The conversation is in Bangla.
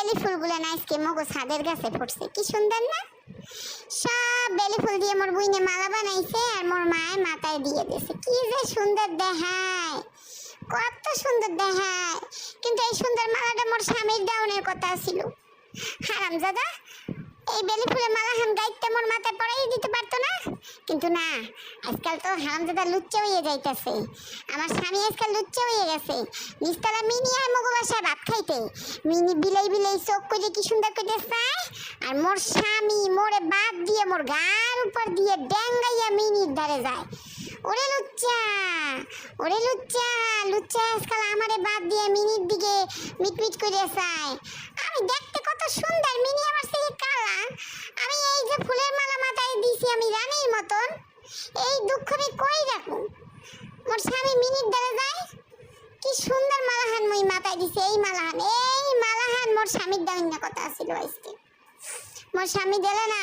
বেলি ফুলগুলো না আজকে মগো ছাদের গাছে ফুটছে, কি সুন্দর না? সব বেলি ফুল দিয়ে মোর বুইনে মালা বানাইছে আর মোর মায়ে মাথায় দিয়ে দিয়েছে। কি যে সুন্দর দেখায়, কত সুন্দর দেখায়। কিন্তু এই সুন্দর মালাটা মোর স্বামীর দাউনের কথা ছিল। হারামজাদা এই বেলি ফুলের মালাখান গাইতে মোর মাথায় পড়াই দিতে পারতো না। কিন্তু না, আজকাল তো হারামজাদা লুচ্চা হয়ে যাইতেছে। আমার স্বামী আজকাল লুচ্চা হয়ে গেছে। নিচতলা মিনি আর মগো বাসায় ভাত খাইতে মিনি বিলাই বিলাই চোখ করে কি সুন্দর করে চায়, আর মোর স্বামী মোরে বাদ দিয়ে মোর গার উপর দিয়ে ড্যাঙ্গাইয়া মিনির ধারে যায়। ওরে লুচ্চা, ওরে লুচ্চা, লুচ্চা আজকাল আমারে বাদ দিয়ে মিনির দিকে মিটমিট করে চায়। আমি দেখতে কত সুন্দর, মিনি আমার থেকে কালা। আমি এই যে ফুলের মালা মাথায় দিছি আমি রানীর মতন, এই দুঃখ আমি কই রাখবো? মোর স্বামী মিনির দ্বারা যায়, কি সুন্দর মালাহান মই মাথায় দিছে। এই মালাহান মোর স্বামীর দামিনা কথা ছিল আজকে, মোর স্বামী দিলে না।